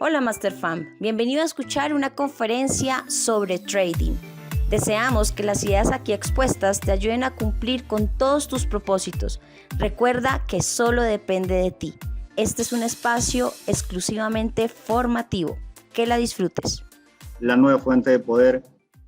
Hola MasterFam, bienvenido a escuchar una conferencia sobre trading. Deseamos que las ideas aquí expuestas te ayuden a cumplir con todos tus propósitos. Recuerda que solo depende de ti. Este es un espacio exclusivamente formativo. Que la disfrutes. La nueva fuente de poder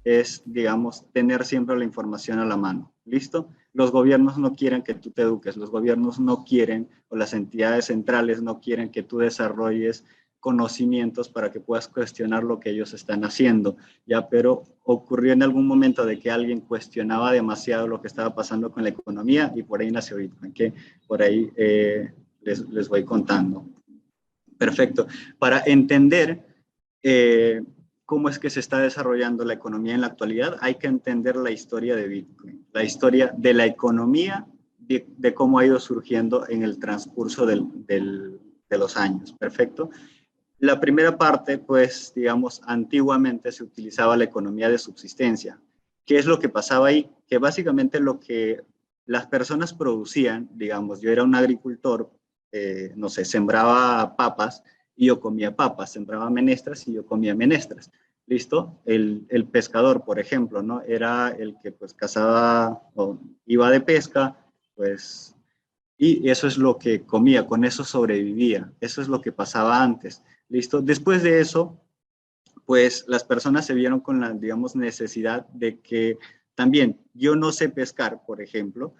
es, digamos, tener siempre la información a la mano. ¿Listo? Los gobiernos no quieren que tú te eduques, los gobiernos no quieren, o las entidades centrales no quieren que tú desarrolles conocimientos para que puedas cuestionar lo que ellos están haciendo, ¿ya? Pero ocurrió en algún momento de que alguien cuestionaba demasiado lo que estaba pasando con la economía y por ahí nació Bitcoin, que por ahí les voy contando. Perfecto. Para entender cómo es que se está desarrollando la economía en la actualidad, hay que entender la historia de Bitcoin, la historia de la economía, de cómo ha ido surgiendo en el transcurso de los años. Perfecto. La primera parte, pues, digamos, antiguamente se utilizaba la economía de subsistencia. ¿Qué es lo que pasaba ahí? Que básicamente lo que las personas producían, digamos, yo era un agricultor, no sé, sembraba papas y yo comía papas, sembraba menestras y yo comía menestras. ¿Listo? El pescador, por ejemplo, ¿no? Era el que pues cazaba o iba de pesca, pues, y eso es lo que comía, con eso sobrevivía. Eso es lo que pasaba antes. ¿Listo? Después de eso, pues las personas se vieron con la, digamos, necesidad de que también yo no sé pescar, por ejemplo,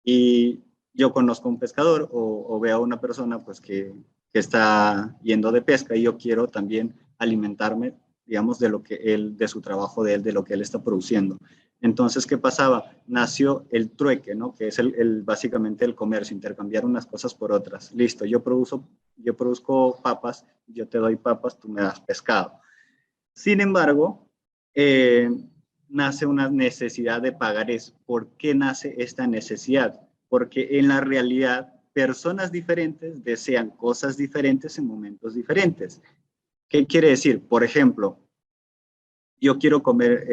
y yo conozco a un pescador o veo a una persona pues que está yendo de pesca y yo quiero también alimentarme, digamos, de lo que él, de su trabajo de él, de lo que él está produciendo. Entonces, ¿qué pasaba? Nació el trueque, ¿no? Que es básicamente el comercio, intercambiar unas cosas por otras. Listo, yo produzco papas, yo te doy papas, tú me das pescado. Sin embargo, eh, nace una necesidad de pagarés. ¿Por qué nace esta necesidad? Porque en la realidad, personas diferentes desean cosas diferentes en momentos diferentes. ¿Qué quiere decir? Por ejemplo, yo quiero comer,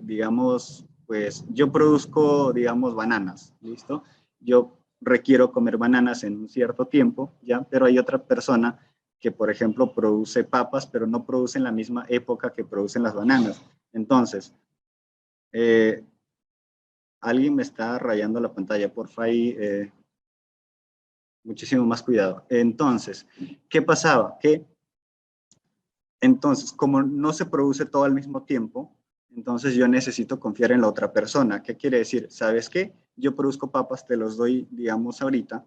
digamos, pues yo produzco, digamos, bananas, ¿listo? Yo requiero comer bananas en un cierto tiempo, ¿ya? Pero hay otra persona que, por ejemplo, produce papas, pero no produce en la misma época que producen las bananas. Entonces, eh, alguien me está rayando la pantalla, porfa, ahí, muchísimo más cuidado. Entonces, ¿qué pasaba? Que entonces, como no se produce todo al mismo tiempo, entonces yo necesito confiar en la otra persona. ¿Qué quiere decir? ¿Sabes qué? Yo produzco papas, te los doy, digamos, ahorita,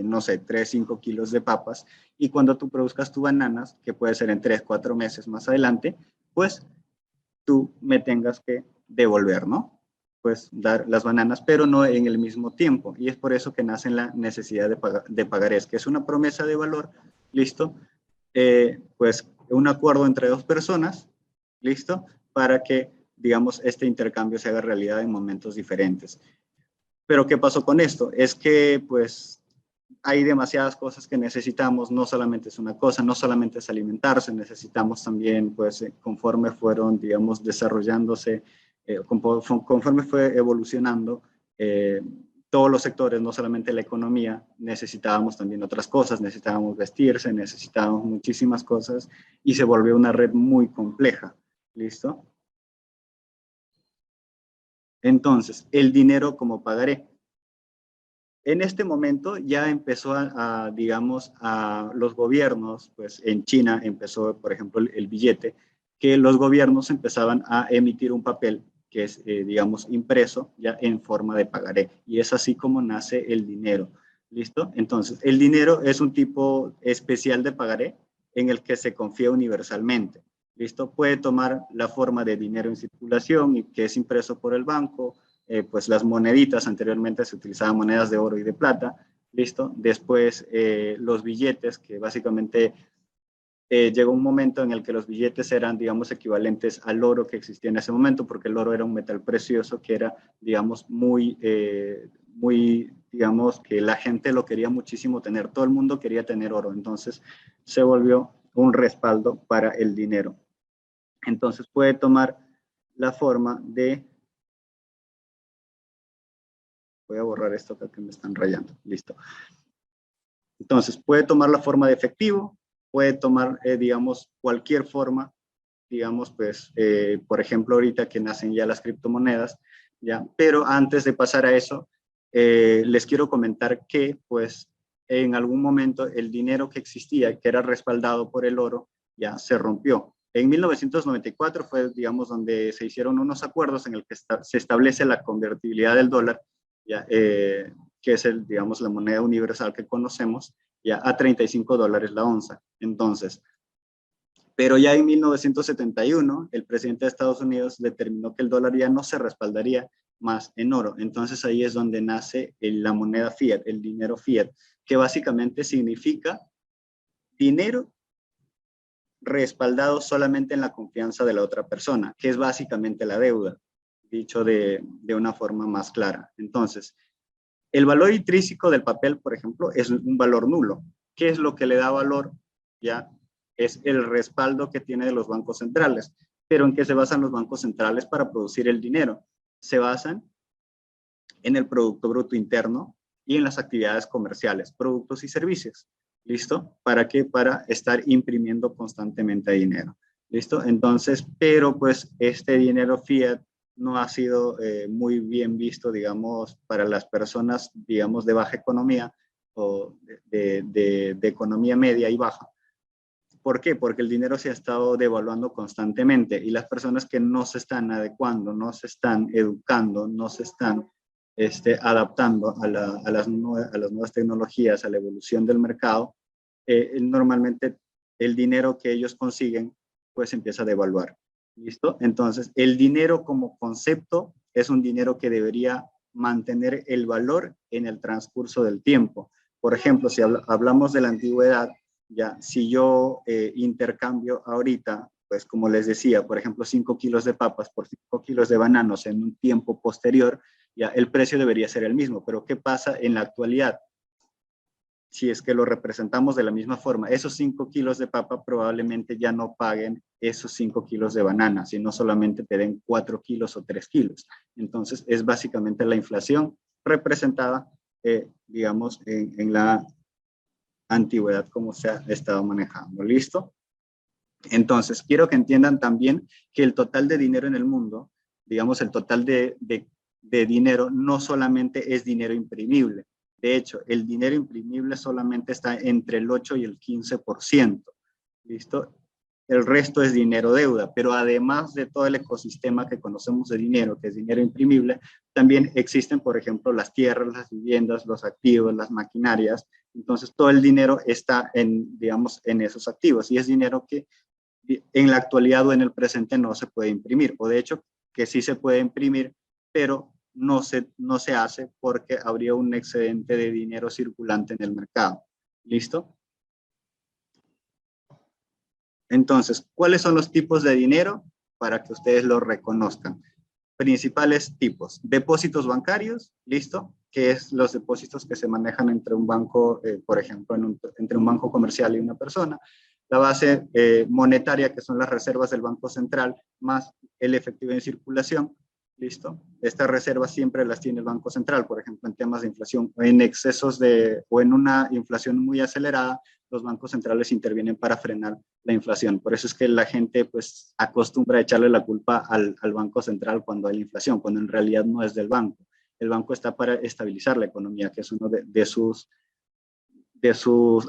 no sé, 3, 5 kilos de papas, y cuando tú produzcas tus bananas, que puede ser en 3, 4 meses más adelante, pues tú me tengas que devolver, ¿no? Pues dar las bananas, pero no en el mismo tiempo. Y es por eso que nace la necesidad de pagarés, que es una promesa de valor, ¿listo? Pues un acuerdo entre dos personas, ¿listo? Para que, digamos, este intercambio se haga realidad en momentos diferentes. Pero ¿qué pasó con esto? Es que, pues, hay demasiadas cosas que necesitamos, no solamente es una cosa, no solamente es alimentarse, necesitamos también, pues, conforme fueron, digamos, desarrollándose, conforme fue evolucionando, todos los sectores, no solamente la economía, necesitábamos también otras cosas, necesitábamos vestirse, necesitábamos muchísimas cosas y se volvió una red muy compleja. ¿Listo? Entonces, el dinero como pagaré. En este momento ya empezó digamos, a los gobiernos, pues en China empezó, por ejemplo, el billete, que los gobiernos empezaban a emitir un papel que es, digamos, impreso ya en forma de pagaré. Y es así como nace el dinero. ¿Listo? Entonces, el dinero es un tipo especial de pagaré en el que se confía universalmente. ¿Listo? Puede tomar la forma de dinero en circulación y que es impreso por el banco, pues las moneditas, anteriormente se utilizaban monedas de oro y de plata, ¿listo? Después los billetes, que básicamente llegó un momento en el que los billetes eran, digamos, equivalentes al oro que existía en ese momento, porque el oro era un metal precioso que era, digamos, muy, digamos, que la gente lo quería muchísimo tener, todo el mundo quería tener oro, entonces se volvió un respaldo para el dinero. Entonces puede tomar la forma de... Voy a borrar esto que me están rayando. Listo. Entonces, puede tomar la forma de efectivo, puede tomar, digamos, cualquier forma, digamos, pues, por ejemplo, ahorita que nacen ya las criptomonedas, ¿ya? Pero antes de pasar a eso, les quiero comentar que, pues, en algún momento el dinero que existía, que era respaldado por el oro, ya se rompió. En 1994 fue, digamos, donde se hicieron unos acuerdos en el que se establece la convertibilidad del dólar, ya, que es digamos, la moneda universal que conocemos, ya a $35 la onza. Entonces, pero ya en 1971, el presidente de Estados Unidos determinó que el dólar ya no se respaldaría más en oro. Entonces ahí es donde nace la moneda fiat, el dinero fiat, que básicamente significa dinero respaldado solamente en la confianza de la otra persona, que es básicamente la deuda, dicho de una forma más clara. Entonces, el valor intrínseco del papel, por ejemplo, es un valor nulo. ¿Qué es lo que le da valor? Ya es el respaldo que tiene de los bancos centrales. Pero ¿en qué se basan los bancos centrales para producir el dinero? Se basan en el Producto Bruto Interno y en las actividades comerciales, productos y servicios. ¿Listo? ¿Para qué? Para estar imprimiendo constantemente dinero. ¿Listo? Entonces, pero pues este dinero fiat no ha sido muy bien visto, digamos, para las personas, digamos, de baja economía o de economía media y baja. ¿Por qué? Porque el dinero se ha estado devaluando constantemente y las personas que no se están adecuando, no se están educando, no se están adaptando a las nuevas tecnologías, a la evolución del mercado, normalmente el dinero que ellos consiguen pues empieza a devaluar. ¿Listo? Entonces, el dinero como concepto es un dinero que debería mantener el valor en el transcurso del tiempo. Por ejemplo, si hablamos de la antigüedad, ya, si yo intercambio ahorita, pues como les decía, por ejemplo, 5 kilos de papas por 5 kilos de bananos en un tiempo posterior, ya el precio debería ser el mismo. Pero ¿qué pasa en la actualidad? Si es que lo representamos de la misma forma, esos 5 kilos de papa probablemente ya no paguen esos 5 kilos de banana, sino solamente te den 4 kilos o 3 kilos. Entonces, es básicamente la inflación representada, digamos, en la antigüedad como se ha estado manejando. ¿Listo? Entonces, quiero que entiendan también que el total de dinero en el mundo, digamos, el total de dinero no solamente es dinero imprimible. De hecho, el dinero imprimible solamente está entre el 8 y el 15%. ¿Listo? El resto es dinero deuda, pero además de todo el ecosistema que conocemos de dinero, que es dinero imprimible, también existen, por ejemplo, las tierras, las viviendas, los activos, las maquinarias. Entonces, todo el dinero está digamos, en esos activos y es dinero que en la actualidad o en el presente no se puede imprimir, o de hecho que sí se puede imprimir, pero no se hace porque habría un excedente de dinero circulante en el mercado. ¿Listo? Entonces, ¿cuáles son los tipos de dinero? Para que ustedes lo reconozcan. Principales tipos: depósitos bancarios, ¿listo? Que es los depósitos que se manejan entre un banco, por ejemplo, entre un banco comercial y una persona. La base monetaria, que son las reservas del Banco Central, más el efectivo en circulación, ¿listo? Estas reservas siempre las tiene el Banco Central, por ejemplo, en temas de inflación, en excesos o en una inflación muy acelerada, los bancos centrales intervienen para frenar la inflación. Por eso es que la gente pues acostumbra a echarle la culpa al Banco Central cuando hay inflación, cuando en realidad no es del banco. El banco está para estabilizar la economía, que es uno de sus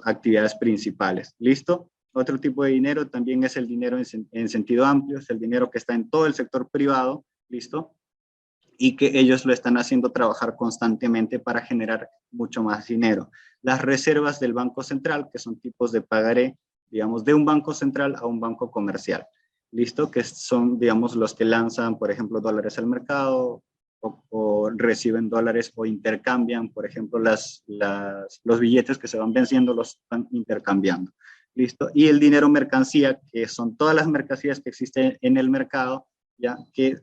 actividades principales. ¿Listo? Otro tipo de dinero también es el dinero en sentido amplio, es el dinero que está en todo el sector privado, ¿listo? Y que ellos lo están haciendo trabajar constantemente para generar mucho más dinero. Las reservas del Banco Central, que son tipos de pagaré, digamos, de un banco central a un banco comercial. ¿Listo? Que son, digamos, los que lanzan, por ejemplo, dólares al mercado o reciben dólares o intercambian, por ejemplo, los billetes que se van venciendo los están intercambiando. ¿Listo? Y el dinero mercancía, que son todas las mercancías que existen en el mercado, ya que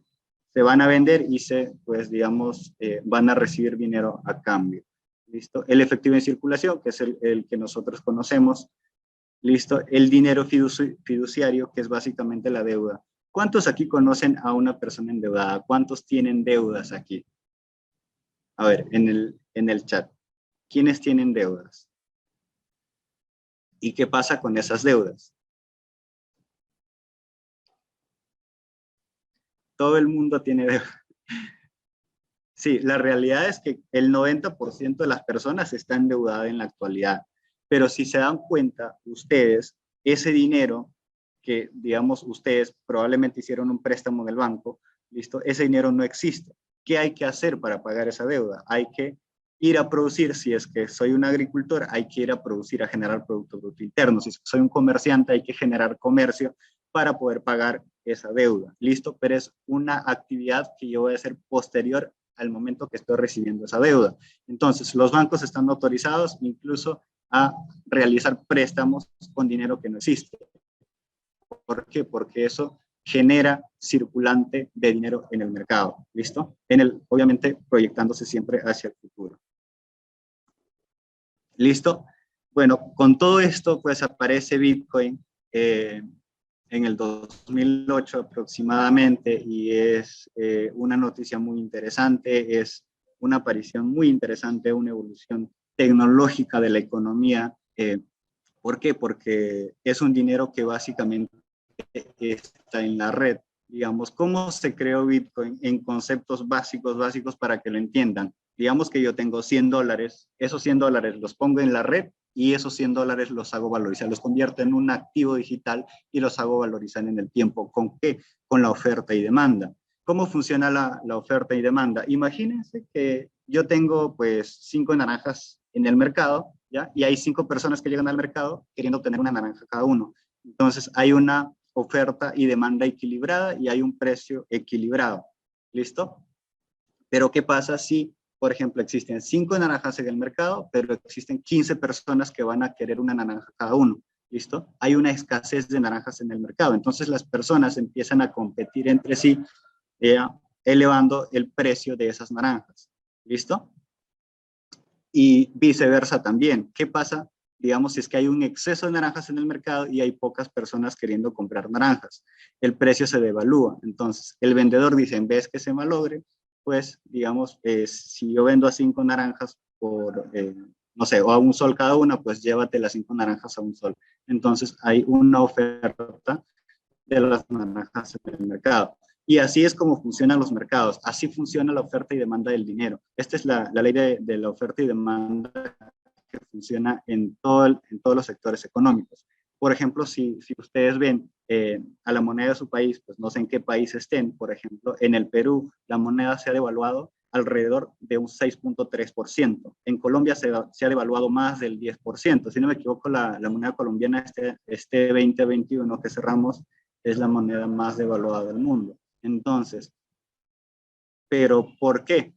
se van a vender y pues digamos, van a recibir dinero a cambio. ¿Listo? El efectivo en circulación, que es el que nosotros conocemos. ¿Listo? El dinero fiduciario, que es básicamente la deuda. ¿Cuántos aquí conocen a una persona endeudada? ¿Cuántos tienen deudas aquí? A ver, en el chat. ¿Quiénes tienen deudas? ¿Y qué pasa con esas deudas? Todo el mundo tiene deudas. Sí, la realidad es que el 90% de las personas está endeudada en la actualidad, pero si se dan cuenta ustedes, ese dinero que, digamos, ustedes probablemente hicieron un préstamo en el banco, ¿listo? Ese dinero no existe. ¿Qué hay que hacer para pagar esa deuda? Hay que ir a producir, si es que soy un agricultor, hay que ir a producir, a generar Producto Bruto Interno. Si soy un comerciante, hay que generar comercio para poder pagar esa deuda, ¿listo? Pero es una actividad que yo voy a hacer posterior al momento que estoy recibiendo esa deuda. Entonces, los bancos están autorizados incluso a realizar préstamos con dinero que no existe. ¿Por qué? Porque eso genera circulante de dinero en el mercado, ¿listo? Obviamente proyectándose siempre hacia el futuro. ¿Listo? Bueno, con todo esto, pues aparece Bitcoin en el 2008 aproximadamente y es una noticia muy interesante, es una aparición muy interesante, una evolución tecnológica de la economía. ¿Por qué? Porque es un dinero que básicamente está en la red. Digamos, ¿cómo se creó Bitcoin en conceptos básicos para que lo entiendan? Digamos que yo tengo $100, esos $100 los pongo en la red y esos $100 los hago valorizar, los convierto en un activo digital y los hago valorizar en el tiempo. ¿Con qué? Con la oferta y demanda. ¿Cómo funciona la oferta y demanda? Imagínense que yo tengo pues 5 naranjas en el mercado, ¿ya? Y hay 5 personas que llegan al mercado queriendo obtener una naranja cada uno. Entonces hay una oferta y demanda equilibrada y hay un precio equilibrado. ¿Listo? Pero ¿qué pasa si, por ejemplo, existen 5 naranjas en el mercado, pero existen 15 personas que van a querer una naranja cada uno? ¿Listo? Hay una escasez de naranjas en el mercado. Entonces las personas empiezan a competir entre sí, elevando el precio de esas naranjas. ¿Listo? Y viceversa también. ¿Qué pasa? Digamos, si es que hay un exceso de naranjas en el mercado y hay pocas personas queriendo comprar naranjas, el precio se devalúa. Entonces, el vendedor dice, en vez que se malogre, pues, digamos, si yo vendo a 5 naranjas por, no sé, o a $1 cada una, pues llévate las 5 naranjas a $1. Entonces, hay una oferta de las naranjas en el mercado. Y así es como funcionan los mercados, así funciona la oferta y demanda del dinero. Esta es la ley de la oferta y demanda que funciona en todos los sectores económicos. Por ejemplo, si ustedes ven a la moneda de su país, pues no sé en qué país estén, por ejemplo, en el Perú la moneda se ha devaluado alrededor de un 6.3%. En Colombia se ha devaluado más del 10%. Si no me equivoco, la moneda colombiana este 2021 que cerramos es la moneda más devaluada del mundo. Entonces, ¿pero por qué?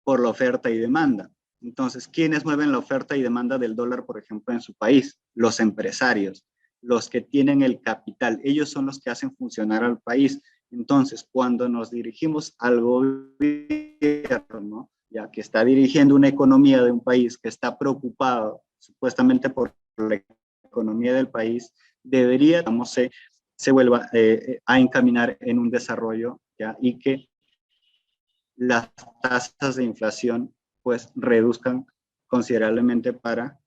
Por la oferta y demanda. Entonces, ¿quiénes mueven la oferta y demanda del dólar, por ejemplo, en su país? Los empresarios, los que tienen el capital. Ellos son los que hacen funcionar al país. Entonces, cuando nos dirigimos al gobierno, ya que está dirigiendo una economía de un país que está preocupado supuestamente por la economía del país, debería, digamos, se vuelva a encaminar en un desarrollo, ¿ya? Y que las tasas de inflación pues reduzcan considerablemente para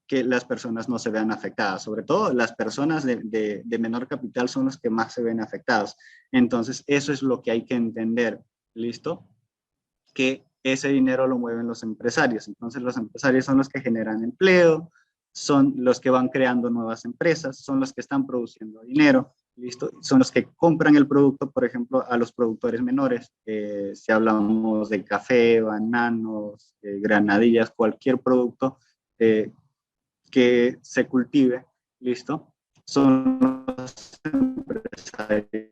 que las personas no se vean afectadas. Sobre todo las personas de menor capital son los que más se ven afectados. Entonces eso es lo que hay que entender, ¿listo? Que ese dinero lo mueven los empresarios. Entonces los empresarios son los que generan empleo, son los que van creando nuevas empresas, son los que están produciendo dinero, ¿listo? Son los que compran el producto, por ejemplo, a los productores menores. Si hablamos de café, bananos, granadillas, cualquier producto que se cultive, ¿listo? Son los empresarios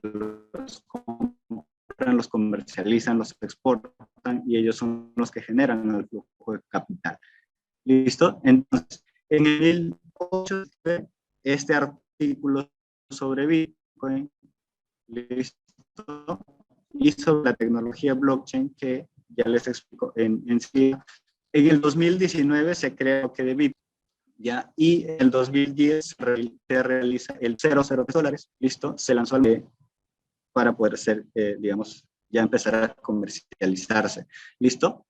los compran, los comercializan, los exportan y ellos son los que generan el flujo de capital. ¿Listo? Entonces, en el 2008, este artículo sobre Bitcoin, ¿listo? Y sobre la tecnología blockchain que ya les explico en sí. En el 2019 se crea lo que de Bitcoin, ¿ya? Y en el 2010 se realiza el $0.00, ¿listo? Se lanzó para poder ser, digamos, ya empezar a comercializarse. ¿Listo?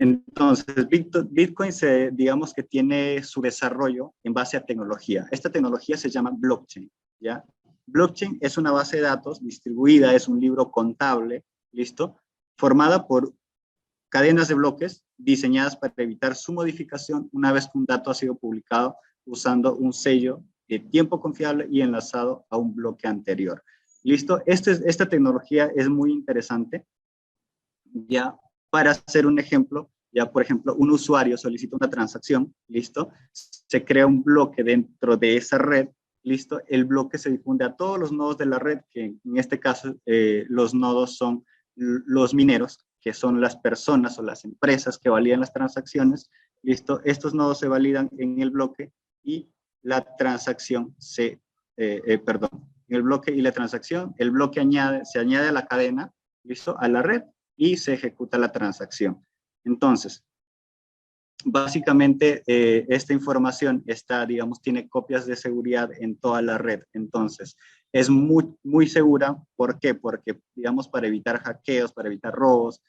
Entonces, Bitcoin digamos que tiene su desarrollo en base a tecnología. Esta tecnología se llama blockchain, ¿ya? Blockchain es una base de datos distribuida, es un libro contable, ¿listo? Formada por cadenas de bloques diseñadas para evitar su modificación una vez que un dato ha sido publicado usando un sello de tiempo confiable y enlazado a un bloque anterior. ¿Listo? Esta tecnología es muy interesante. Ya, para hacer un ejemplo, ya por ejemplo, un usuario solicita una transacción, ¿listo? Se crea un bloque dentro de esa red, ¿listo? El bloque se difunde a todos los nodos de la red, que en este caso los nodos son los mineros, que son las personas o las empresas que validan las transacciones, ¿listo? Estos nodos se validan en el bloque y la transacción perdón, en el bloque y la transacción, el bloque se añade a la cadena, ¿listo? A la red y se ejecuta la transacción. Entonces, básicamente esta información digamos, tiene copias de seguridad en toda la red. Entonces, es muy, muy segura. ¿Por qué? Porque, digamos, para evitar hackeos, para evitar robos,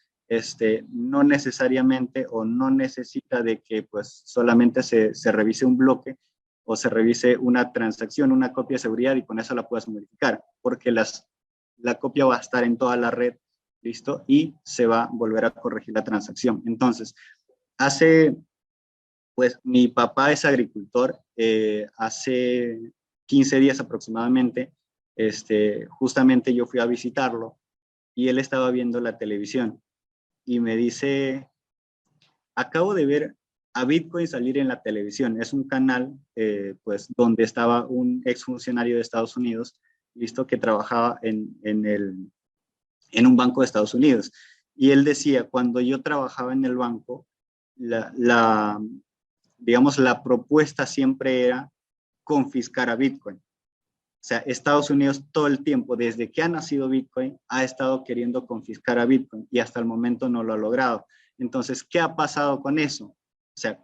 no necesariamente o no necesita de que pues solamente se revise un bloque o se revise una transacción, una copia de seguridad y con eso la puedas modificar, porque la copia va a estar en toda la red, ¿listo? Y se va a volver a corregir la transacción. Entonces, pues mi papá es agricultor, hace 15 días aproximadamente, justamente yo fui a visitarlo y él estaba viendo la televisión y me dice, acabo de ver a Bitcoin salir en la televisión. Es un canal, pues, donde estaba un exfuncionario de Estados Unidos, listo, que trabajaba en un banco de Estados Unidos. Y él decía, cuando yo trabajaba en el banco, digamos, la propuesta siempre era confiscar a Bitcoin. O sea, Estados Unidos todo el tiempo, desde que ha nacido Bitcoin, ha estado queriendo confiscar a Bitcoin y hasta el momento no lo ha logrado. Entonces, ¿qué ha pasado con eso? O sea,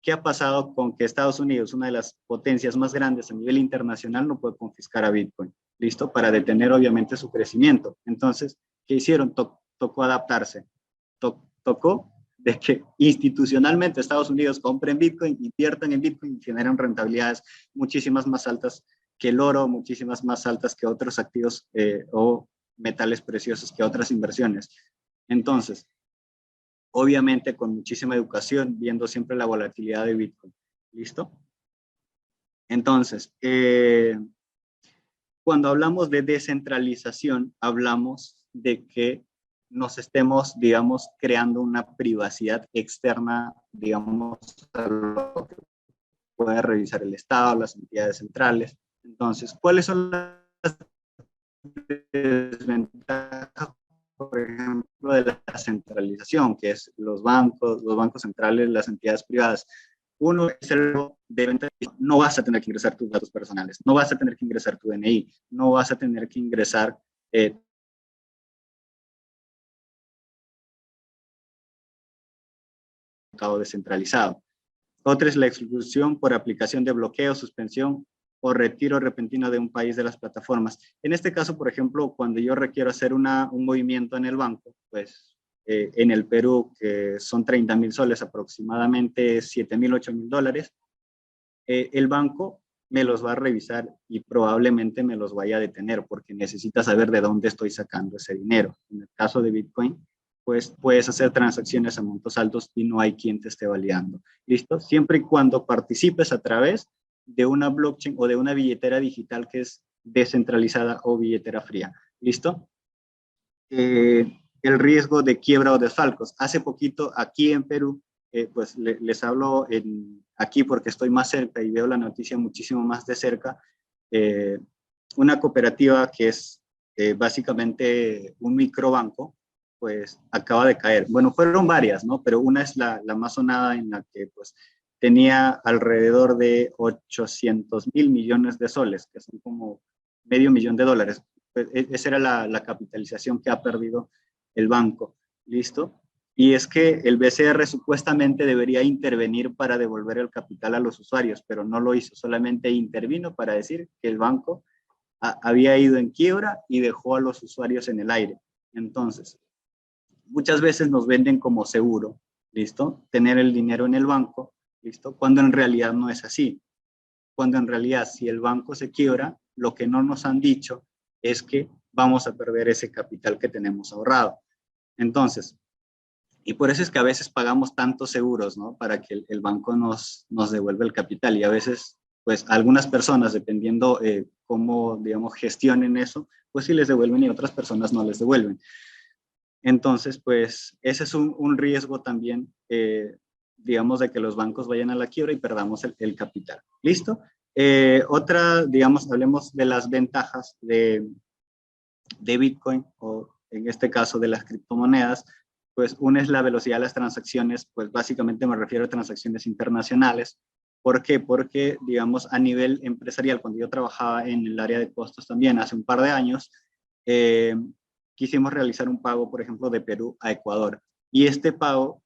¿qué ha pasado con que Estados Unidos, una de las potencias más grandes a nivel internacional, no puede confiscar a Bitcoin? ¿Listo? Para detener obviamente su crecimiento. Entonces, ¿qué hicieron? Tocó adaptarse. Tocó de que institucionalmente Estados Unidos compren Bitcoin, inviertan en Bitcoin y generan rentabilidades muchísimas más altas que el oro, muchísimas más altas que otros activos o metales preciosos, que otras inversiones. Entonces, obviamente con muchísima educación, viendo siempre la volatilidad de Bitcoin. ¿Listo? Entonces, cuando hablamos de descentralización, hablamos de que nos estemos, digamos, creando una privacidad externa, digamos, a lo que puede revisar el Estado, las entidades centrales. Entonces, ¿cuáles son las desventajas, por ejemplo, de la centralización, que es los bancos centrales, las entidades privadas? Uno es el de venta. No vas a tener que ingresar tus datos personales, no vas a tener que ingresar tu DNI, no vas a tener que ingresar descentralizado. Otra es la exclusión por aplicación de bloqueo, suspensión o retiro repentino de un país de las plataformas. En este caso, por ejemplo, cuando yo requiero hacer un movimiento en el banco, pues en el Perú, que son 30,000 soles, aproximadamente 7,000, 8,000 dólares, el banco me los va a revisar y probablemente me los vaya a detener porque necesita saber de dónde estoy sacando ese dinero. En el caso de Bitcoin, pues puedes hacer transacciones a montos altos y no hay quien te esté validando. ¿Listo? Siempre y cuando participes a través de una blockchain o de una billetera digital que es descentralizada o billetera fría. ¿Listo? El riesgo de quiebra o desfalcos. Hace poquito aquí en Perú, pues les hablo aquí porque estoy más cerca y veo la noticia muchísimo más de cerca. Una cooperativa que es básicamente un microbanco, pues acaba de caer. Bueno, fueron varias, ¿no? Pero una es la más sonada, en la que pues tenía alrededor de 800,000 millones de soles, que son como medio millón de dólares. Pues, esa era la capitalización que ha perdido el banco. ¿Listo? Y es que el BCR supuestamente debería intervenir para devolver el capital a los usuarios, pero no lo hizo, solamente intervino para decir que el banco había ido en quiebra y dejó a los usuarios en el aire. Entonces, muchas veces nos venden como seguro, ¿listo? Tener el dinero en el banco, ¿listo? Cuando en realidad no es así. Cuando en realidad si el banco se quiebra, lo que no nos han dicho es que vamos a perder ese capital que tenemos ahorrado. Entonces, y por eso es que a veces pagamos tantos seguros, ¿no? Para que el banco nos devuelva el capital. Y a veces, pues, algunas personas, dependiendo cómo, digamos, gestionen eso, pues sí les devuelven y otras personas no les devuelven. Entonces, pues, ese es un riesgo también, digamos, de que los bancos vayan a la quiebra y perdamos el capital. ¿Listo? Otra, digamos, hablemos de las ventajas de Bitcoin, o en este caso de las criptomonedas. Pues una es la velocidad de las transacciones, pues básicamente me refiero a transacciones internacionales. ¿Por qué? Porque, digamos, a nivel empresarial, cuando yo trabajaba en el área de costos también hace un par de años, quisimos realizar un pago, por ejemplo, de Perú a Ecuador. Y este pago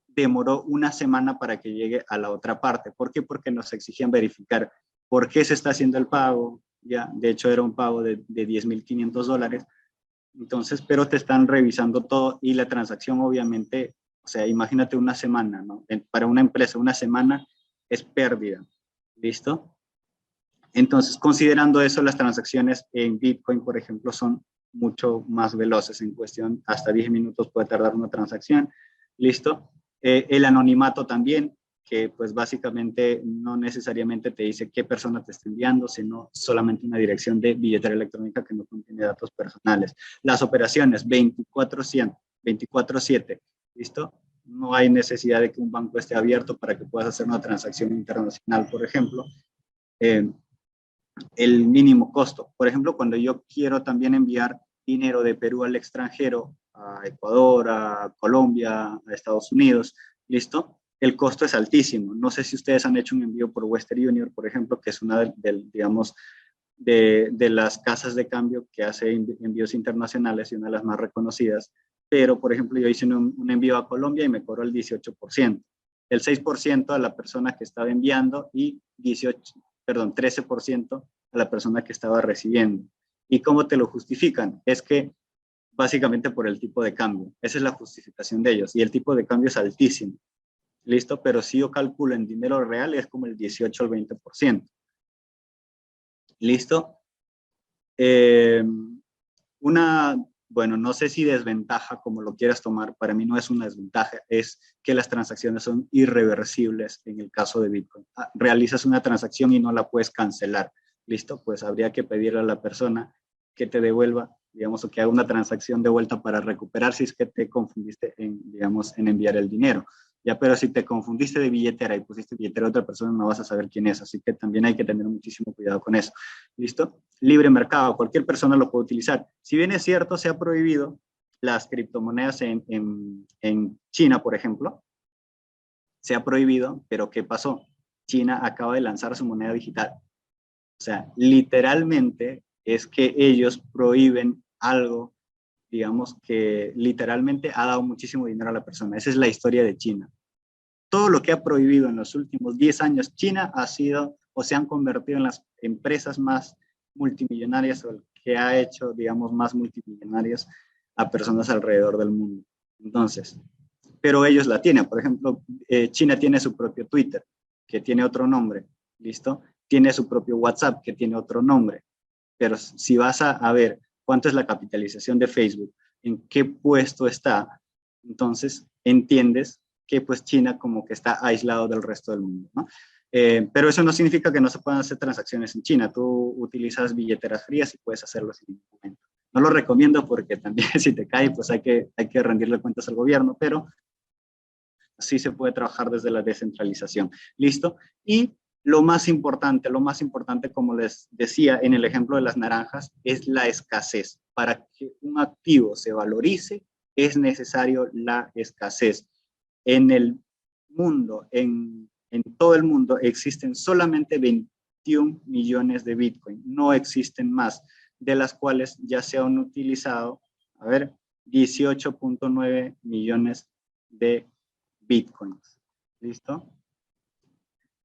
demoró una semana para que llegue a la otra parte. ¿Por qué? Porque nos exigían verificar por qué se está haciendo el pago. Ya, de hecho, era un pago de $10,500. Entonces, pero te están revisando todo y la transacción obviamente, o sea, imagínate una semana, ¿no? Para una empresa, una semana es pérdida. ¿Listo? Entonces, considerando eso, las transacciones en Bitcoin, por ejemplo, son mucho más veloces. En cuestión, hasta 10 minutos puede tardar una transacción. ¿Listo? El anonimato también, que pues básicamente no necesariamente te dice qué persona te está enviando, sino solamente una dirección de billetera electrónica que no contiene datos personales. Las operaciones 24/7, ¿listo? No hay necesidad de que un banco esté abierto para que puedas hacer una transacción internacional, por ejemplo. El mínimo costo. Por ejemplo, cuando yo quiero también enviar dinero de Perú al extranjero, a Ecuador, a Colombia, a Estados Unidos, ¿listo? El costo es altísimo. No sé si ustedes han hecho un envío por Western Union, por ejemplo, que es una digamos, de las casas de cambio que hace envíos internacionales y una de las más reconocidas. Pero, por ejemplo, yo hice un envío a Colombia y me cobró el 18%. El 6% a la persona que estaba enviando y 13% a la persona que estaba recibiendo. ¿Y cómo te lo justifican? Es que básicamente por el tipo de cambio. Esa es la justificación de ellos. Y el tipo de cambio es altísimo. ¿Listo? Pero si yo calculo en dinero real es como el 18 al 20%. ¿Listo? Bueno, no sé si desventaja, como lo quieras tomar, para mí no es una desventaja, es que las transacciones son irreversibles en el caso de Bitcoin. Realizas una transacción y no la puedes cancelar, ¿listo? Pues habría que pedirle a la persona que te devuelva, digamos, o que haga una transacción de vuelta para recuperar si es que te confundiste en, digamos, en enviar el dinero. Ya, pero si te confundiste de billetera y pusiste billetera a otra persona, no vas a saber quién es, así que también hay que tener muchísimo cuidado con eso. ¿Listo? Libre mercado, cualquier persona lo puede utilizar. Si bien es cierto, se ha prohibido las criptomonedas en China, por ejemplo, se ha prohibido, pero ¿qué pasó? China acaba de lanzar su moneda digital. O sea, literalmente es que ellos prohíben algo, digamos, que literalmente ha dado muchísimo dinero a la persona. Esa es la historia de China. Todo lo que ha prohibido en los últimos 10 años, China ha sido o se han convertido en las empresas más multimillonarias o el que ha hecho, digamos, más multimillonarias a personas alrededor del mundo. Entonces, pero ellos la tienen. Por ejemplo, China tiene su propio Twitter, que tiene otro nombre, ¿listo? Tiene su propio WhatsApp, que tiene otro nombre. Pero si vas a ver cuánto es la capitalización de Facebook, en qué puesto está, entonces entiendes que pues China como que está aislado del resto del mundo, ¿no? Pero eso no significa que no se puedan hacer transacciones en China. Tú utilizas billeteras frías y puedes hacerlo sin ningún momento. No lo recomiendo porque también si te cae, pues hay que rendirle cuentas al gobierno, pero sí se puede trabajar desde la descentralización. ¿Listo? Y lo más importante, como les decía en el ejemplo de las naranjas, es la escasez. Para que un activo se valorice, es necesario la escasez. En el mundo, en todo el mundo, existen solamente 21 millones de Bitcoin. No existen más, de las cuales ya se han utilizado, 18.9 millones de Bitcoins. ¿Listo?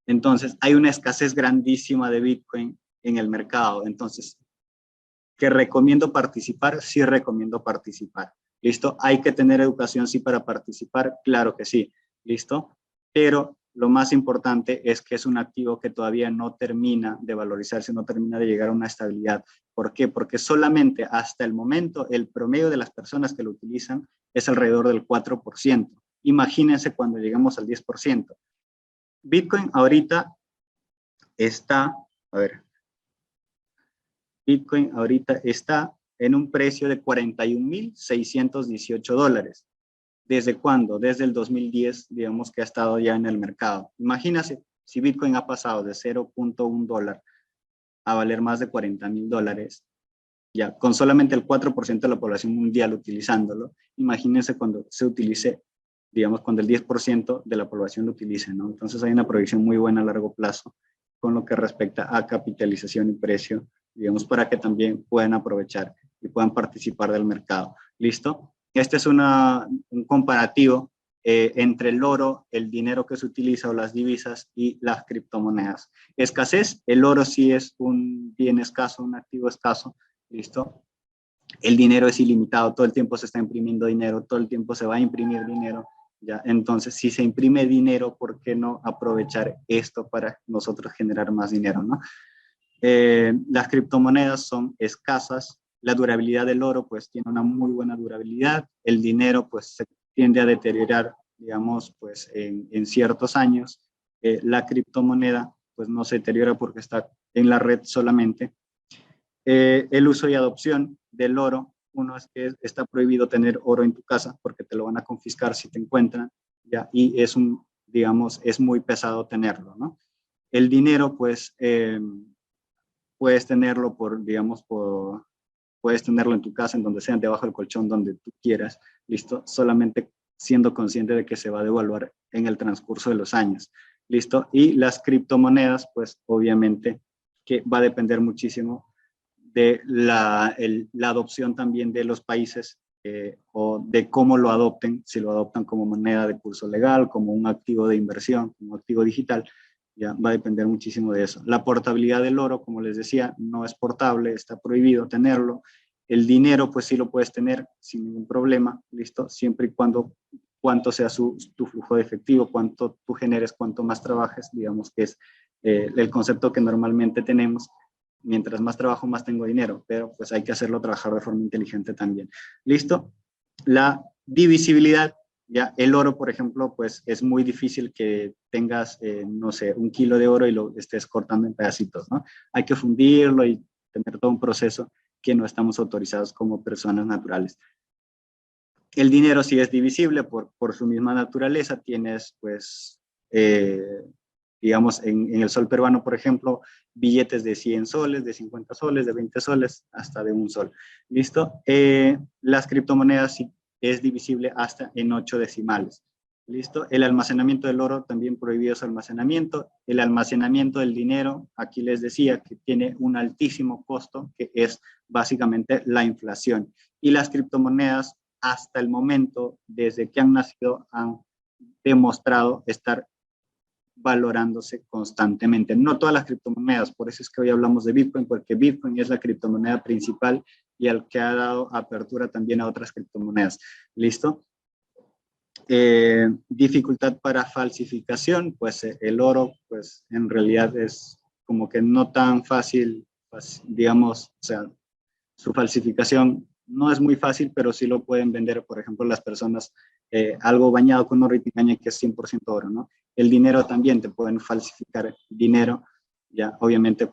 Entonces, hay una escasez grandísima de Bitcoin en el mercado. Entonces, ¿que recomiendo participar? Sí recomiendo participar. ¿Listo? ¿Hay que tener educación sí para participar? Claro que sí. ¿listo? Pero lo más importante es que es un activo que todavía no termina de valorizarse, no termina de llegar a una estabilidad. ¿Por qué? Porque solamente hasta el momento el promedio de las personas que lo utilizan es alrededor del 4%. Imagínense cuando llegamos al 10%. Bitcoin ahorita está, a ver, Bitcoin ahorita está en un precio de $41,618. ¿Desde cuándo? Desde el 2010, digamos que ha estado ya en el mercado. Imagínense si Bitcoin ha pasado de $0.1 a valer más de $40,000, ya con solamente el 4% de la población mundial utilizándolo. Imagínense cuando se utilice, digamos, cuando el 10% de la población lo utilice, ¿no? Entonces hay una proyección muy buena a largo plazo con lo que respecta a capitalización y precio, digamos, para que también puedan aprovechar y puedan participar del mercado. ¿Listo? Este es un comparativo entre el oro, el dinero que se utiliza o las divisas y las criptomonedas. Escasez, el oro sí es un bien escaso, un activo escaso, ¿listo? El dinero es ilimitado, todo el tiempo se está imprimiendo dinero, todo el tiempo se va a imprimir dinero, ¿ya? Entonces, si se imprime dinero, ¿por qué no aprovechar esto para nosotros generar más dinero, ¿no? Las criptomonedas son escasas, la durabilidad del oro pues tiene una muy buena durabilidad, el dinero pues se tiende a deteriorar, digamos, pues en ciertos años, la criptomoneda pues no se deteriora porque está en la red solamente. El uso y adopción del oro, uno es que está prohibido tener oro en tu casa porque te lo van a confiscar si te encuentran, ¿ya? Y es digamos, es muy pesado tenerlo, ¿no? El dinero pues puedes tenerlo puedes tenerlo en tu casa, en donde sea, debajo del colchón, donde tú quieras, listo, solamente siendo consciente de que se va a devaluar en el transcurso de los años, listo. Y las criptomonedas, pues obviamente que va a depender muchísimo de la adopción también de los países o de cómo lo adopten, si lo adoptan como moneda de curso legal, como un activo de inversión, como un activo digital, ya va a depender muchísimo de eso. La portabilidad del oro, como les decía, no es portable, está prohibido tenerlo. El dinero, pues sí lo puedes tener sin ningún problema, ¿listo? Siempre y cuanto sea tu flujo de efectivo, cuánto tú generes, cuánto más trabajes, digamos que es el concepto que normalmente tenemos. Mientras más trabajo, más tengo dinero, pero pues hay que hacerlo trabajar de forma inteligente también. ¿Listo? La divisibilidad. Ya el oro, por ejemplo, pues es muy difícil que tengas, no sé, 1 kilo de oro y lo estés cortando en pedacitos, ¿no? Hay que fundirlo y tener todo un proceso que no estamos autorizados como personas naturales. El dinero sí es divisible por su misma naturaleza. Tienes, pues, digamos, en el sol peruano, por ejemplo, billetes de 100 soles, de 50 soles, de 20 soles, hasta de 1 sol. ¿Listo? Las criptomonedas sí es divisible hasta en 8 decimales. ¿Listo? El almacenamiento del oro también prohibido su almacenamiento. El almacenamiento del dinero, aquí les decía que tiene un altísimo costo, que es básicamente la inflación. Y las criptomonedas, hasta el momento, desde que han nacido, han demostrado estar valorándose constantemente. No todas las criptomonedas, por eso es que hoy hablamos de Bitcoin, porque Bitcoin es la criptomoneda principal y al que ha dado apertura también a otras criptomonedas. ¿Listo? Dificultad para falsificación, pues el oro, pues en realidad es como que no tan fácil, pues, digamos, o sea, su falsificación no es muy fácil, pero sí lo pueden vender, por ejemplo, las personas, algo bañado con oro y te engañan que es 100% oro, ¿no? El dinero también, te pueden falsificar dinero, ya obviamente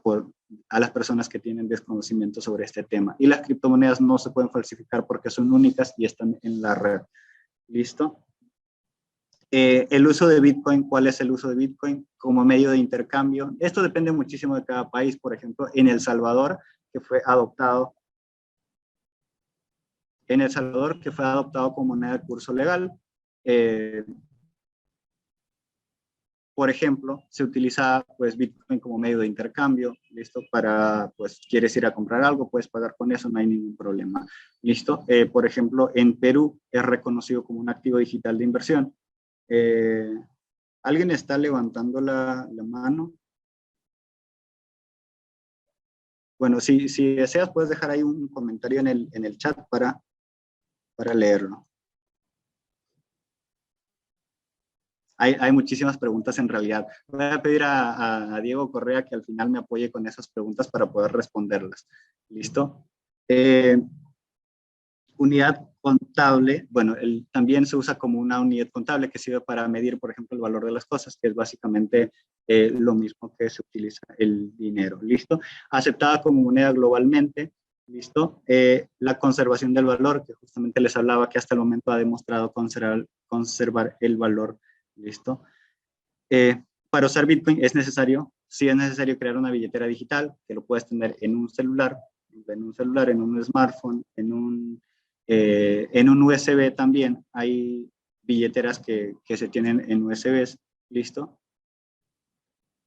a las personas que tienen desconocimiento sobre este tema. Y las criptomonedas no se pueden falsificar porque son únicas y están en la red. ¿Listo? El uso de Bitcoin, ¿cuál es el uso de Bitcoin como medio de intercambio? Esto depende muchísimo de cada país. Por ejemplo, en El Salvador, que fue adoptado como moneda de curso legal, por ejemplo, se utiliza pues Bitcoin como medio de intercambio, ¿listo? Para, pues, quieres ir a comprar algo, puedes pagar con eso, no hay ningún problema, ¿listo? Por ejemplo, en Perú es reconocido como un activo digital de inversión. ¿Alguien está levantando la mano? Bueno, si deseas, puedes dejar ahí un comentario en el chat para leerlo. hay muchísimas preguntas en realidad. Voy a pedir a Diego Correa que al final me apoye con esas preguntas para poder responderlas. ¿Listo? Unidad contable, bueno, también se usa como una unidad contable que sirve para medir, por ejemplo, el valor de las cosas, que es básicamente lo mismo que se utiliza el dinero. ¿Listo? Aceptada como moneda globalmente. ¿Listo? La conservación del valor, que justamente les hablaba que hasta el momento ha demostrado conservar el valor. ¿Listo? Para usar Bitcoin es necesario, sí es necesario crear una billetera digital, que lo puedes tener en un celular, en un smartphone, en un USB también. Hay billeteras que se tienen en USBs, ¿listo?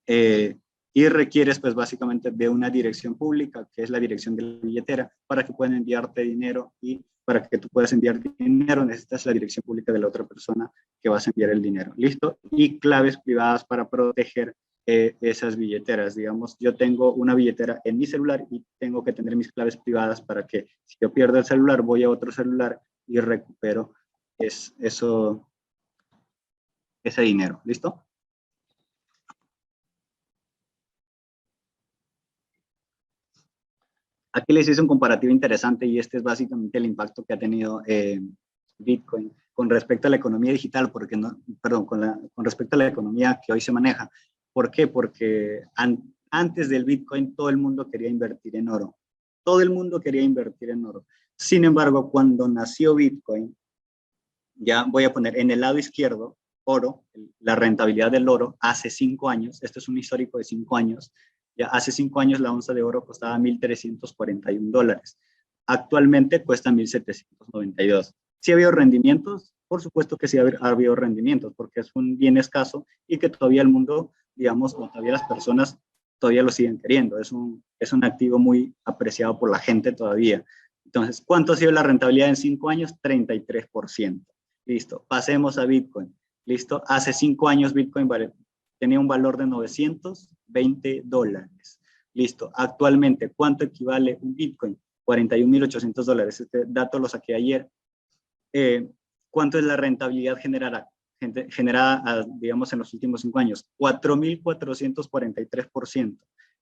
Y requieres pues básicamente de una dirección pública, que es la dirección de la billetera, para que puedan enviarte dinero, y para que tú puedas enviar dinero necesitas la dirección pública de la otra persona que vas a enviar el dinero, ¿listo? Y claves privadas para proteger esas billeteras. Digamos, yo tengo una billetera en mi celular y tengo que tener mis claves privadas para que si yo pierdo el celular, voy a otro celular y recupero ese dinero, ¿listo? Aquí les hice un comparativo interesante y este es básicamente el impacto que ha tenido Bitcoin con respecto a la economía digital, porque no, perdón, con respecto a la economía que hoy se maneja. ¿Por qué? Porque antes del Bitcoin todo el mundo quería invertir en oro. Todo el mundo quería invertir en oro. Sin embargo, cuando nació Bitcoin, ya voy a poner en el lado izquierdo, oro, la rentabilidad del oro hace 5 años, esto es un histórico de 5 años, ya hace 5 años la onza de oro costaba $1,341. Actualmente cuesta 1,792. ¿Sí ha habido rendimientos? Por supuesto que sí ha habido rendimientos, porque es un bien escaso y que todavía el mundo, digamos, o todavía las personas todavía lo siguen queriendo. Es un activo muy apreciado por la gente todavía. Entonces, ¿cuánto ha sido la rentabilidad en 5 años? 33%. Listo, pasemos a Bitcoin. Listo, hace 5 años Bitcoin tenía un valor de $920. Listo, actualmente, ¿cuánto equivale un Bitcoin? $41,800. Este dato lo saqué ayer. ¿Cuánto es la rentabilidad generada, digamos, en los últimos 5 años? 4,443%.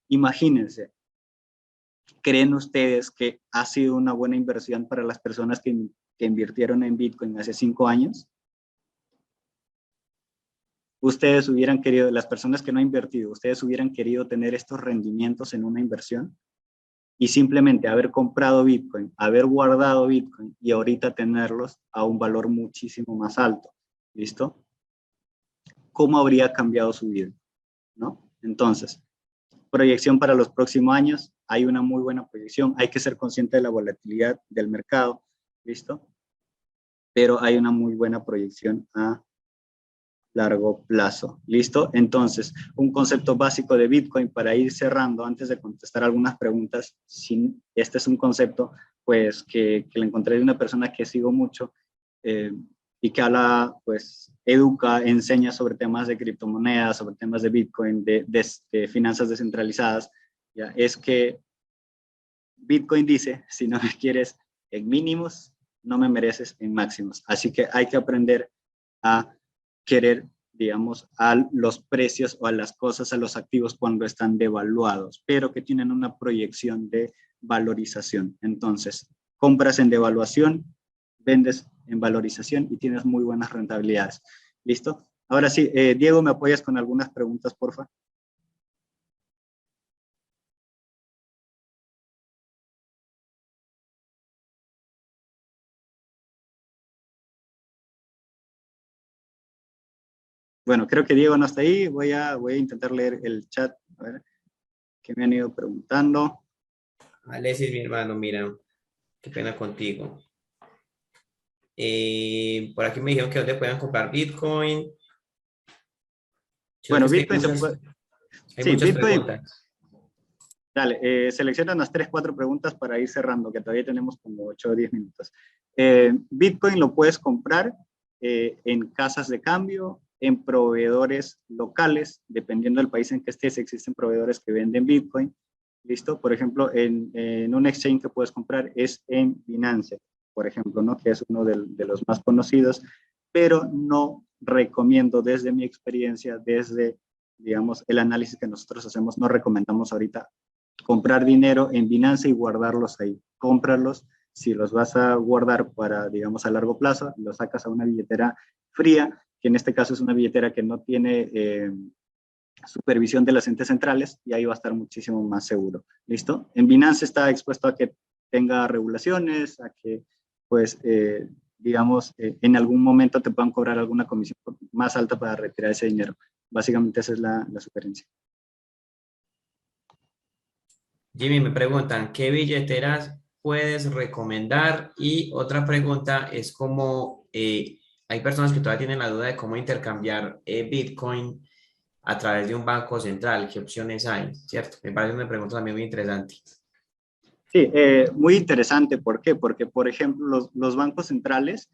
Imagínense, ¿creen ustedes que ha sido una buena inversión para las personas que invirtieron en Bitcoin hace 5 años? Ustedes hubieran querido, las personas que no han invertido, ustedes hubieran querido tener estos rendimientos en una inversión y simplemente haber comprado Bitcoin, haber guardado Bitcoin y ahorita tenerlos a un valor muchísimo más alto. ¿Listo? ¿Cómo habría cambiado su vida? ¿No? Entonces, proyección para los próximos años, hay una muy buena proyección, hay que ser consciente de la volatilidad del mercado, ¿listo? Pero hay una muy buena proyección a largo plazo, ¿listo? Entonces, un concepto básico de Bitcoin para ir cerrando, antes de contestar algunas preguntas, este es un concepto, pues, que le encontré de una persona que sigo mucho, y que habla, pues, educa, enseña sobre temas de criptomonedas, sobre temas de Bitcoin, de finanzas descentralizadas, ¿ya? Es que Bitcoin dice, si no me quieres en mínimos, no me mereces en máximos. Así que hay que aprender a querer, digamos, a los precios o a las cosas, a los activos cuando están devaluados, pero que tienen una proyección de valorización. Entonces, compras en devaluación, vendes en valorización y tienes muy buenas rentabilidades. ¿Listo? Ahora sí, Diego, ¿me apoyas con algunas preguntas, porfa? Bueno, creo que Diego no está ahí. Voy a intentar leer el chat. A ver, ¿qué me han ido preguntando? Alexis, mi hermano, mira, qué pena contigo. Por aquí me dijeron que dónde puedan comprar Bitcoin. Bueno, Bitcoin se puede... Hay Sí, muchas Bitcoin... preguntas. Dale, selecciona unas 3, 4 preguntas para ir cerrando, que todavía tenemos como 8 o 10 minutos. Bitcoin lo puedes comprar en casas de cambio, en proveedores locales, dependiendo del país en que estés, existen proveedores que venden Bitcoin. ¿Listo? Por ejemplo, en un exchange que puedes comprar es en Binance, por ejemplo, ¿no? Que es uno de los más conocidos, pero no recomiendo desde mi experiencia, desde, digamos, el análisis que nosotros hacemos, no recomendamos ahorita comprar dinero en Binance y guardarlos ahí. Cómpralos, si los vas a guardar para, digamos, a largo plazo, los sacas a una billetera fría, que en este caso es una billetera que no tiene supervisión de los entes centrales, y ahí va a estar muchísimo más seguro. ¿Listo? En Binance está expuesto a que tenga regulaciones, a que, pues, digamos, en algún momento te puedan cobrar alguna comisión más alta para retirar ese dinero. Básicamente esa es la sugerencia. Jimmy, me preguntan, ¿qué billeteras puedes recomendar? Y otra pregunta es cómo hay personas que todavía tienen la duda de cómo intercambiar Bitcoin a través de un banco central. ¿Qué opciones hay? ¿Cierto? Me parece una pregunta también muy interesante. Sí, muy interesante. ¿Por qué? Porque, por ejemplo, los bancos centrales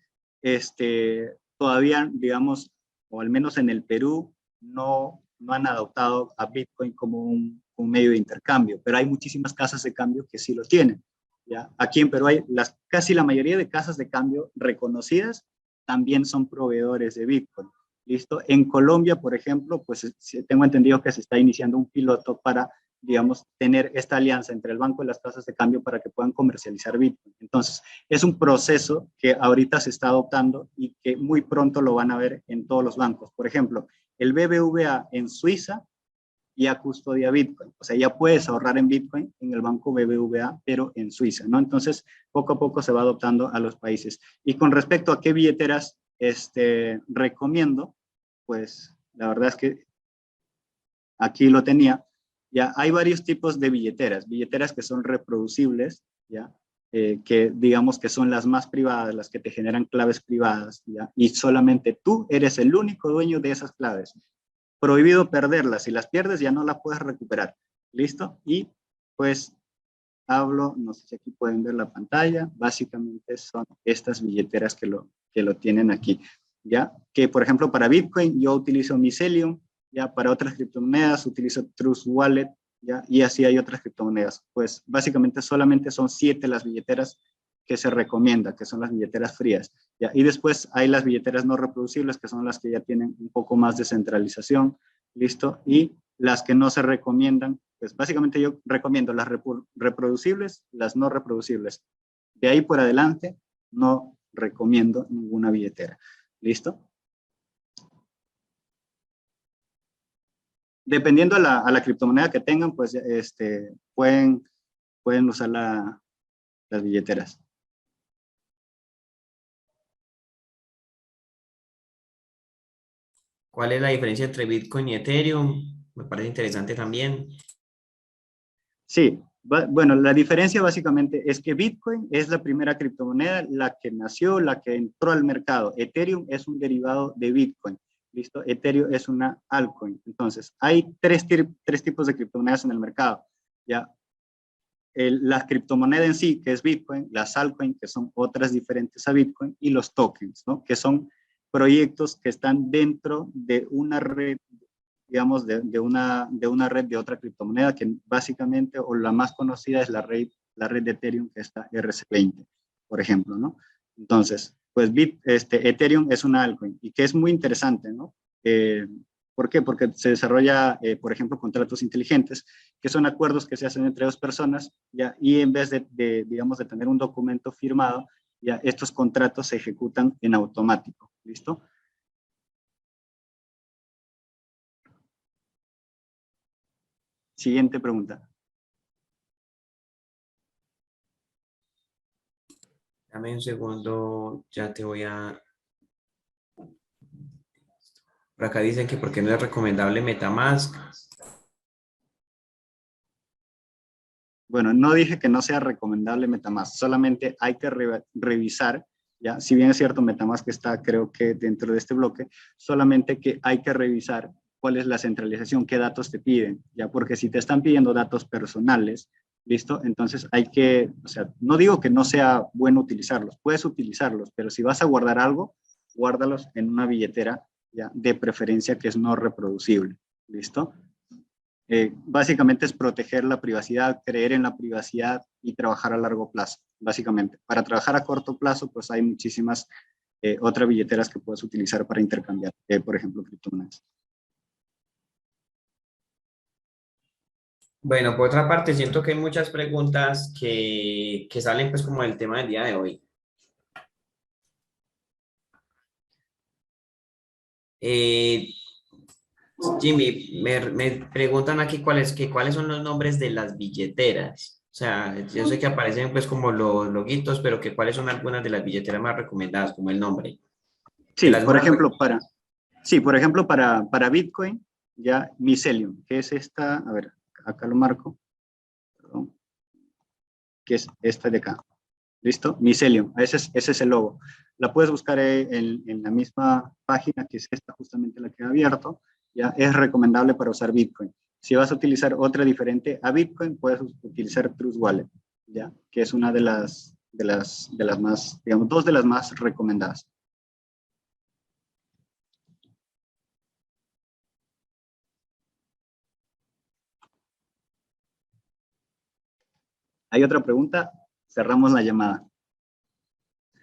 todavía, digamos, o al menos en el Perú, no han adoptado a Bitcoin como un medio de intercambio, pero hay muchísimas casas de cambio que sí lo tienen. ¿Ya? Aquí en Perú hay casi la mayoría de casas de cambio reconocidas también son proveedores de Bitcoin. ¿Listo? En Colombia, por ejemplo, pues tengo entendido que se está iniciando un piloto para, digamos, tener esta alianza entre el banco y las casas de cambio para que puedan comercializar Bitcoin. Entonces, es un proceso que ahorita se está adoptando y que muy pronto lo van a ver en todos los bancos. Por ejemplo, el BBVA en Suiza ya custodia Bitcoin, o sea, ya puedes ahorrar en Bitcoin en el banco BBVA, pero en Suiza, ¿no? Entonces, poco a poco se va adoptando a los países. Y con respecto a qué billeteras recomiendo, pues la verdad es que aquí lo tenía. Ya hay varios tipos de billeteras que son reproducibles, ya, que digamos que son las más privadas, las que te generan claves privadas, ya, y solamente tú eres el único dueño de esas claves. Prohibido perderlas, si las pierdes ya no las puedes recuperar. ¿Listo? Y pues hablo, no sé si aquí pueden ver la pantalla, básicamente son estas billeteras que lo tienen aquí, ¿ya? Que por ejemplo para Bitcoin yo utilizo Mycelium, ya para otras criptomonedas utilizo Trust Wallet, ¿ya? Y así hay otras criptomonedas. Pues básicamente solamente son 7 las billeteras que se recomienda, que son las billeteras frías, ¿ya? Y después hay las billeteras no reproducibles, que son las que ya tienen un poco más de centralización, ¿listo? Y las que no se recomiendan, pues básicamente yo recomiendo las reproducibles, las no reproducibles. De ahí por adelante no recomiendo ninguna billetera. ¿Listo? Dependiendo a la criptomoneda que tengan, pues pueden usar las billeteras. ¿Cuál es la diferencia entre Bitcoin y Ethereum? Me parece interesante también. Sí, bueno, la diferencia básicamente es que Bitcoin es la primera criptomoneda, la que nació, la que entró al mercado. Ethereum es un derivado de Bitcoin. ¿Listo? Ethereum es una altcoin. Entonces, hay tres tipos de criptomonedas en el mercado. ¿Ya? La criptomoneda en sí, que es Bitcoin, las altcoins, que son otras diferentes a Bitcoin, y los tokens, ¿no? Que son proyectos que están dentro de una red, digamos, de una red de otra criptomoneda, que básicamente, o la más conocida es la red de Ethereum, que está RC20, por ejemplo, ¿no? Entonces, pues Ethereum es una altcoin, y que es muy interesante, ¿no? ¿Por qué? Porque se desarrolla, por ejemplo, contratos inteligentes, que son acuerdos que se hacen entre dos personas, ¿ya? Y en vez digamos, de tener un documento firmado, ya estos contratos se ejecutan en automático. ¿Listo? Siguiente pregunta. Dame un segundo, ya te voy a... Por acá dicen que porque no es recomendable MetaMask. Bueno, no dije que no sea recomendable MetaMask, solamente hay que revisar, ya, si bien es cierto, MetaMask está, creo que dentro de este bloque, solamente que hay que revisar cuál es la centralización, qué datos te piden, ya, porque si te están pidiendo datos personales, ¿listo? Entonces hay que, o sea, no digo que no sea bueno utilizarlos, puedes utilizarlos, pero si vas a guardar algo, guárdalos en una billetera, ya, de preferencia que es no reproducible, ¿listo? Básicamente es proteger la privacidad, creer en la privacidad y trabajar a largo plazo, básicamente. Para trabajar a corto plazo, pues hay muchísimas otras billeteras que puedes utilizar para intercambiar, por ejemplo, criptomonedas. Bueno, por otra parte, siento que hay muchas preguntas que salen pues como del tema del día de hoy. Jimmy, me preguntan aquí cuáles son los nombres de las billeteras. O sea, yo sé que aparecen pues como los loguitos, pero que cuáles son algunas de las billeteras más recomendadas, como el nombre. De Sí, las por más ejemplo, para Bitcoin, ya Mycelium, que es esta, a ver, acá lo marco, perdón, que es esta de acá. ¿Listo? Mycelium, ese es el logo. La puedes buscar en la misma página, que es esta justamente la que he abierto. Ya es recomendable para usar Bitcoin. Si vas a utilizar otra diferente a Bitcoin, puedes utilizar Trust Wallet, ya, que es una de las más, digamos, dos de las más recomendadas. ¿Hay otra pregunta? Cerramos la llamada.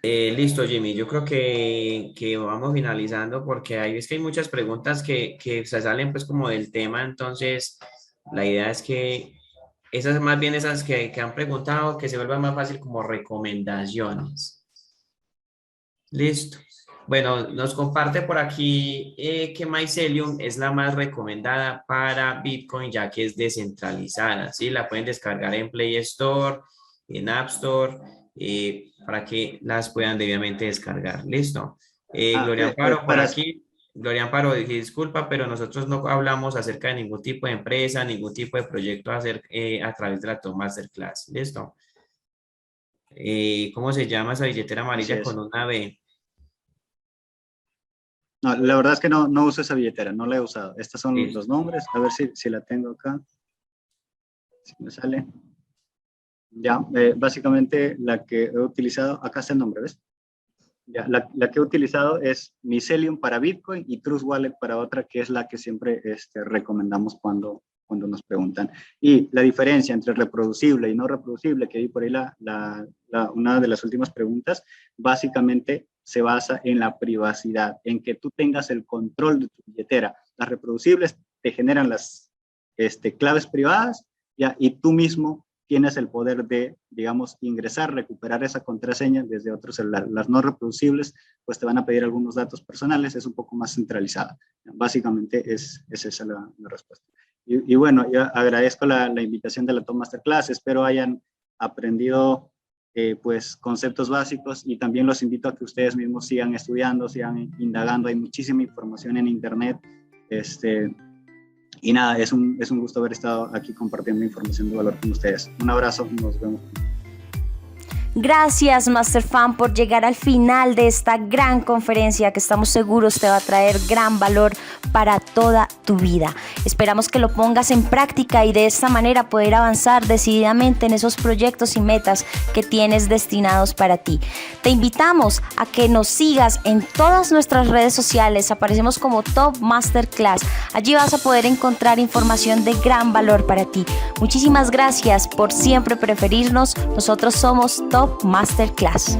Listo, Jimmy. Yo creo que vamos finalizando porque es que hay muchas preguntas que se salen pues como del tema. Entonces, la idea es que esas más bien esas que han preguntado, que se vuelvan más fácil como recomendaciones. Listo. Bueno, nos comparte por aquí que Mycelium es la más recomendada para Bitcoin ya que es descentralizada, ¿sí? La pueden descargar en Play Store, en App Store, para que las puedan debidamente descargar. Listo. Gloria Amparo, por aquí. Gloria Amparo, disculpa, pero nosotros no hablamos acerca de ningún tipo de empresa, ningún tipo de proyecto a través de la Top Masterclass. Listo. ¿Cómo se llama esa billetera amarilla con una B? No, la verdad es que no uso esa billetera, no la he usado. Estos son Sí. los nombres, a ver si la tengo acá. Si me sale. Ya, básicamente la que he utilizado, acá está el nombre, ¿ves? Ya, la que he utilizado es Mycelium para Bitcoin y Trust Wallet para otra, que es la que siempre recomendamos cuando nos preguntan. Y la diferencia entre reproducible y no reproducible, que vi por ahí una de las últimas preguntas, básicamente se basa en la privacidad, en que tú tengas el control de tu billetera. Las reproducibles te generan las claves privadas, ya, y tú mismo tienes el poder de, digamos, ingresar, recuperar esa contraseña desde otro celular. Las no reproducibles, pues te van a pedir algunos datos personales, es un poco más centralizada. Básicamente es esa la respuesta. Y bueno, yo agradezco la invitación de la Top Masterclass, espero hayan aprendido pues conceptos básicos y también los invito a que ustedes mismos sigan estudiando, sigan indagando, hay muchísima información en internet, y nada, es un gusto haber estado aquí compartiendo información de valor con ustedes. Un abrazo, nos vemos. Gracias, Master Fan, por llegar al final de esta gran conferencia que estamos seguros te va a traer gran valor para toda tu vida. Esperamos que lo pongas en práctica y de esta manera poder avanzar decididamente en esos proyectos y metas que tienes destinados para ti. Te invitamos a que nos sigas en todas nuestras redes sociales. Aparecemos como Top Masterclass. Allí vas a poder encontrar información de gran valor para ti. Muchísimas gracias por siempre preferirnos. Nosotros somos Top Masterclass.